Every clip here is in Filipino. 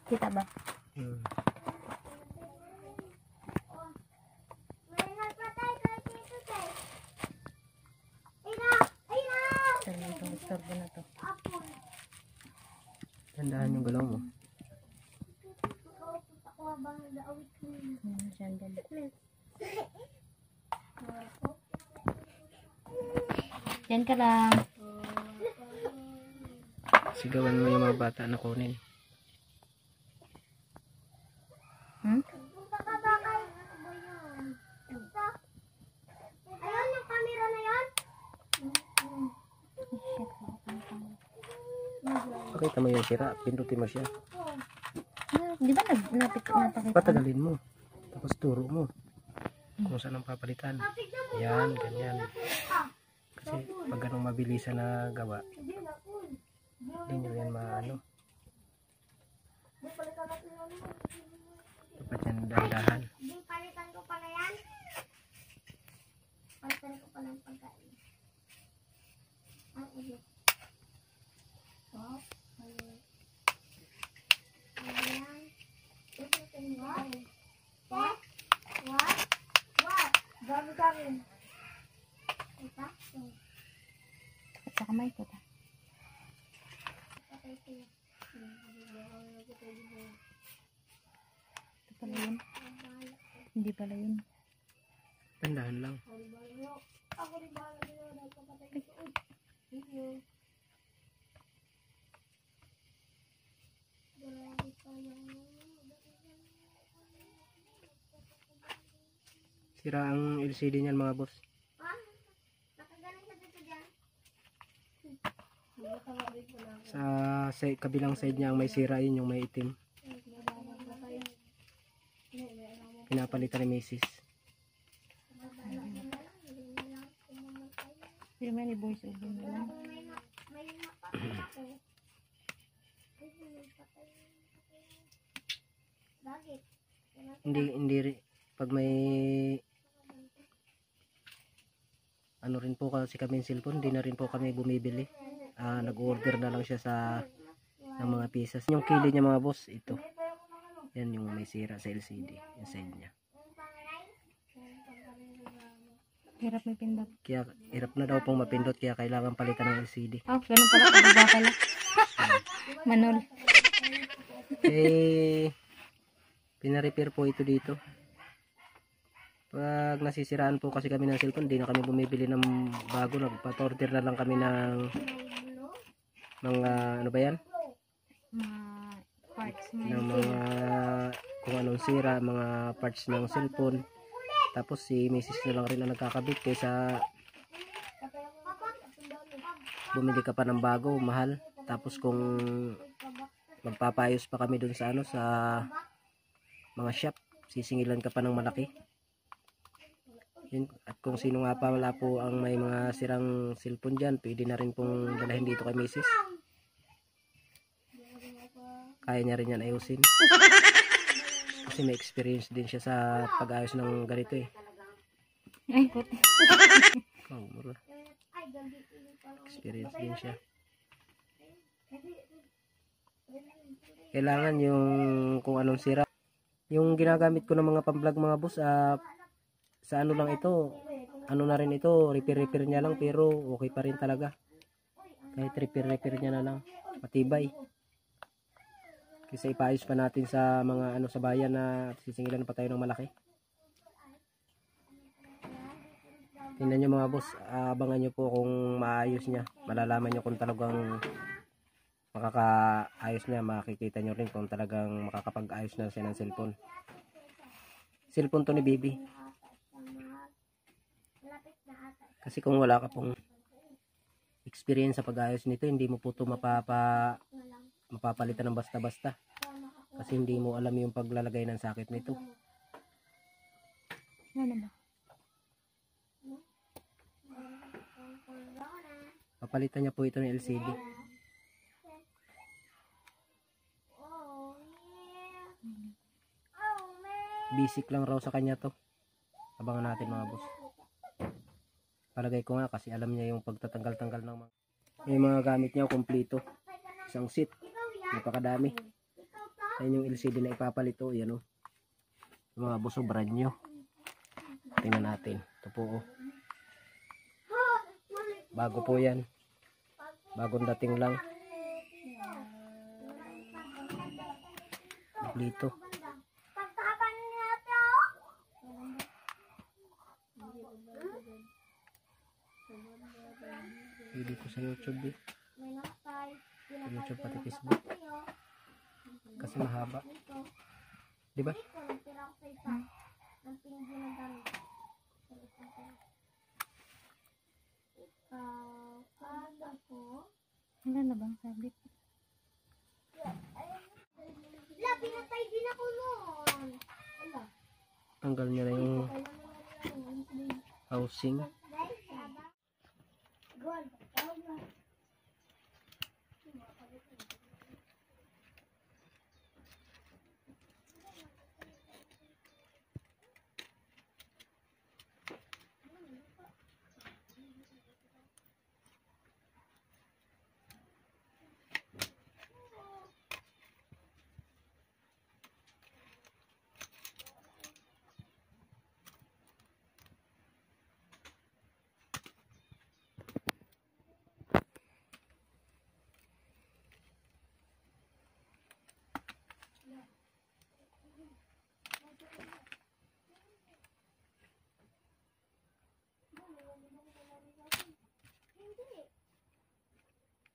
Kita ba? Istorbo na to. Tandaan yung galaw mo. Yan ka lang. Sigawan mo yung mga bata na kunin. Hmm? Ayun yung camera na yan. Pakita mo yung sira, pindutin mo siya. Di ba napakita? Patagalin mo. Tapos turo mo kung saan ang papalitan. Yan, ganyan. Kasi pag ganong mabilisan na gawa, hindi nyo yan maano. Dapat yan dahan-dahan. Palitan ko pala yan. Palitan ko pala yung pagkain. Ang ulo. Ayan. What? Dami. Ito? At sa kamay ko ta. Ito pala yun. Hindi pala yun. Tandahan lang. Ako rin bahala nyo. Nagpapatay ko. Sira ang LCD niyan mga boss. Sa kabilang side niya ang may sira, yun yung may itim. Pinapalitan ni Mrs. Pero may voice over na lang. Hindi pag may ano rin po kasi kami cellphone, hindi na rin po kami bumibili. Nag-order na lang siya ng mga pieces. Yung kilid niya mga boss, ito. Yan yung may sira sa LCD, yung side niya. Hirap may pindot. Kaya hirap na daw pong mapindot, kaya kailangan palitan ng LCD. Ganun pala pag pala. Manol. Pina-repair po ito dito. Pag nasisiraan po kasi kami ng cellphone, di na kami bumibili ng bago. Nagpa-order na lang kami ng mga ano ba yan? Mga parts Ng mga kung anong sira, mga parts ng cellphone. Tapos si Mrs. na lang rin ang nagkakabit kaysa bumili ka pa ng bago, mahal. Tapos kung magpapayos pa kami dun sa sa mga shop, sisingilan ka pa ng malaki. Yun. At kung sino nga pa wala po ang may mga sirang cellphone dyan, pwede na rin pong dalahin dito kay Mrs. Kaya niya rin yan ayusin. Kasi may experience din siya sa pag-ayos ng ganito eh. Ay, puti. Mura. Experience din siya. Kailangan yung kung anong sira. Yung ginagamit ko ng mga pamblog mga boss, sa ano lang ito, ano na rin ito, repair niya lang, pero okay pa rin talaga. Kahit repair niya na lang, matibay. Kasi ipaayos pa natin sa mga ano sa bayan na sisingilan pa tayo ng malaki. Tingnan nyo mga boss, abangan nyo po kung maayos niya. Malalaman nyo kung talagang makakaayos niya, makikita nyo rin kung talagang makakapag-ayos na siya ng cellphone. Cellphone to ni Bibi. Kasi kung wala ka pong experience sa pag-ayos nito, hindi mo po ito mapapalitan ng basta-basta. Kasi hindi mo alam yung paglalagay ng sakit nito. Ano ba? Papalitan niya po ito ng LCD. Basic lang raw sa kanya to. Abangan natin mga boss. Palagay ko nga kasi alam niya yung pagtatanggal-tanggal ng mga gamit niya, kompleto. Isang seat, napakadami. Ayun yung LCD na ipapalito. Yan o. Yung mga boss, brand new. Tingnan natin. Ito po. Bago po yan. Bagong dating lang. Dito. Dito sa YouTube eh. Sa YouTube pati Facebook. Kasi mahaba. Di ba? Wala na bang sabit? Pinatay din ako noon. Tanggal niya na yung housing.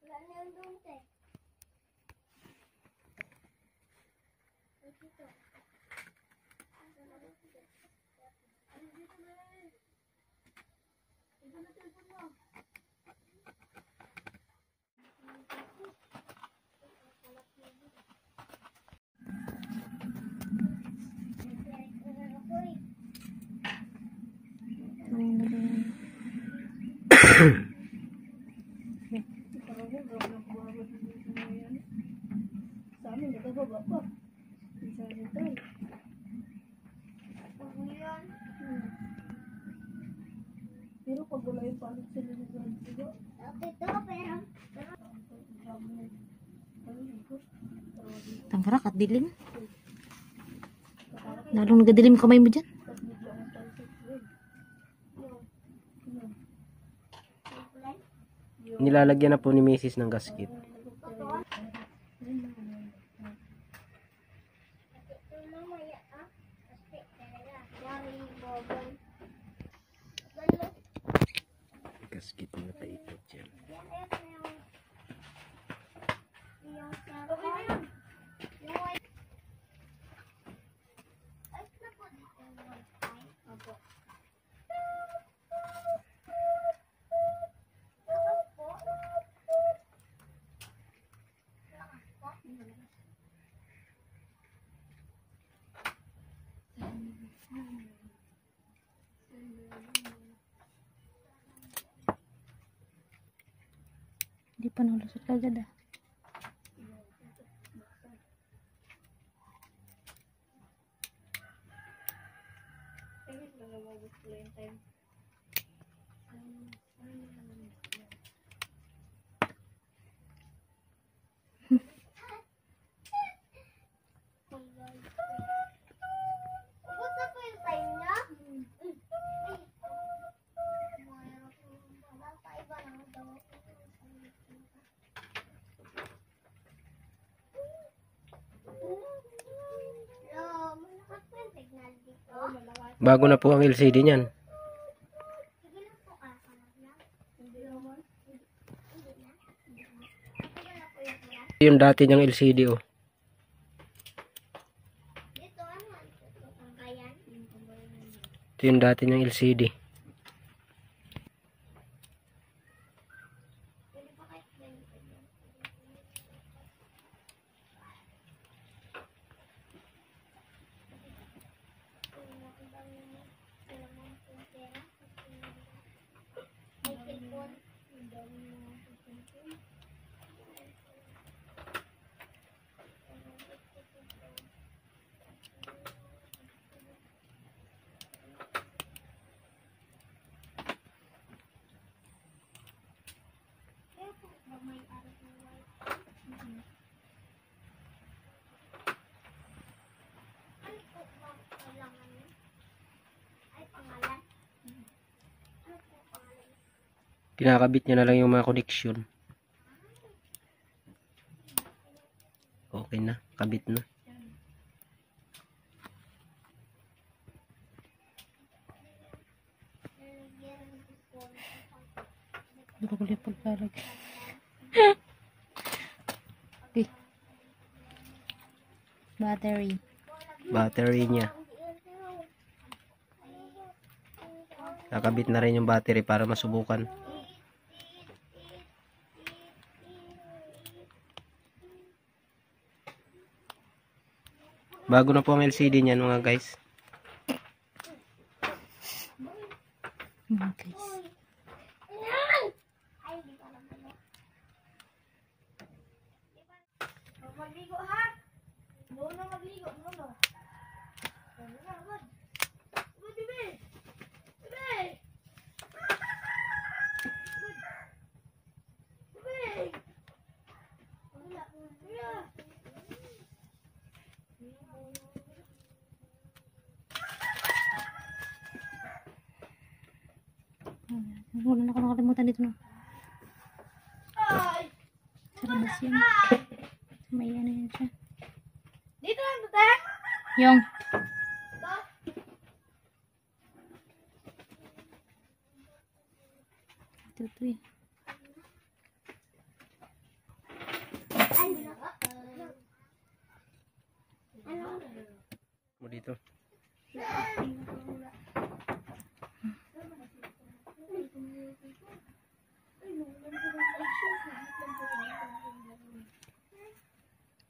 Wala na yung dunte. Pero pag wala yung palit sila ng ganito, Tangkarak at dilim. Lalong nagadilim kamay mo dyan. Nilalagyan na po ni Mrs. ng gasket. Gasket na paikot dyan. Hindi pa nalusot agad ah. Ubus na po yung time niya? Iba lang daw. Malakas po yung signal dito. Bago na po ang LCD niyan. Sige lang po kakanap lang. Hindi naman. Hindi na. Sige na po yung kuya. Yung dati niyang LCD oh. Dito ano? Ang bayan. Ito yung dati niyang LCD. Pwede pa kahit ganito. May cellphone. Kinakabit niya na lang yung mga connection. Okay na, kabit na. Dito ko lipat palag. Okay. Battery. Battery niya. Nakabit na rin yung battery para masubukan. Bago na po ang LCD niyan mga guys. Okay. Magligo ha? Muna magligo, muna. Muna, good. Good, Bibi. Bibi. Bibi. Wala, wala. Wala na ako nakalimutan dito na. Ay! Sa labas yan. May ano yan siya. Dito lang, tata. Yung. Ito eh. Mo dito.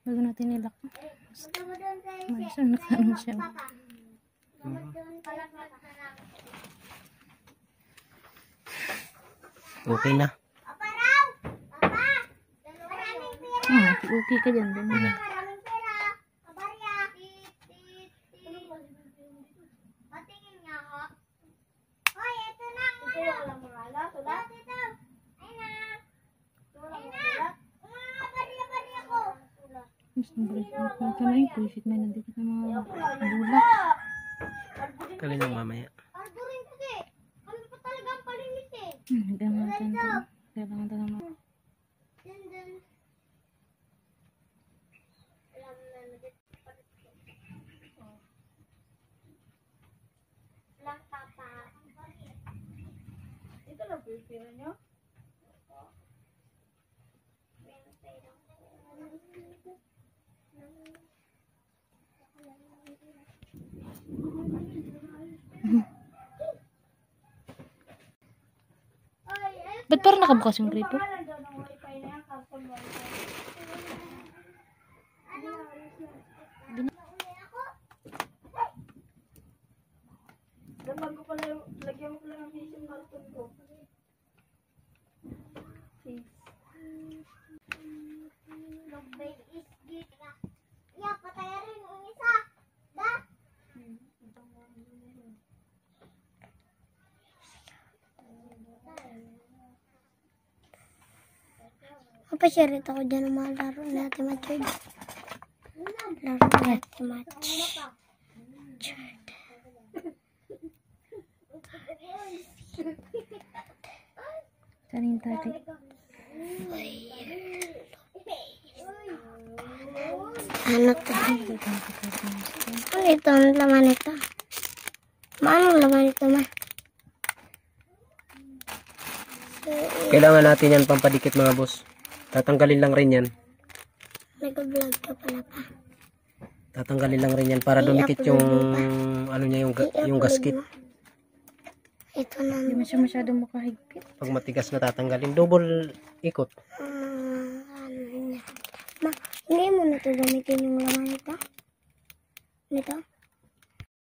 Bago natin nilak. May isa nakaano siya. Okay na. Okay ka dyan. Maraming pera. Kabarya. Patingin nga ako. Hoy, ito na ang ano. Ito wala sulat. Ito. Ay na. Ay na. Barya ko. Mas nabalik ko. Ito na yung pusit. May nandito sa mga bulak. Kali lang mamaya. Ardurin ko eh. Kami pa talaga ang palimit eh. Kailangan ito naman. Dun. Lang papa. Ito lang po yung pera nyo. Ba't parang nakabukas yung gripo? Pangalan daw ng wifi na yan, carbon wifi. Dapat ko pala, lagyan ko lang ang isang karton ko. Logbay is gita. Yeah, patayarin yung isa. Da. Papashare ako dyan ng mga laro natin ma-charge. Laro natin ma-charge. Saan yung tati? Ano to? Ano ito? Ang laman ito? Maano laman ito ma? Kailangan natin yan pampadikit mga boss. Tatanggalin lang rin yan. Nag-vlog ka pala pa. Tatanggalin lang rin yan para dumikit yung ano niya yung gasket. Ito na. Hindi mo siya masyadong makahigpit. Pag matigas na tatanggalin, double ikot. Ano niya? Ma, hindi mo na ito gamitin yung laman ito? Nito?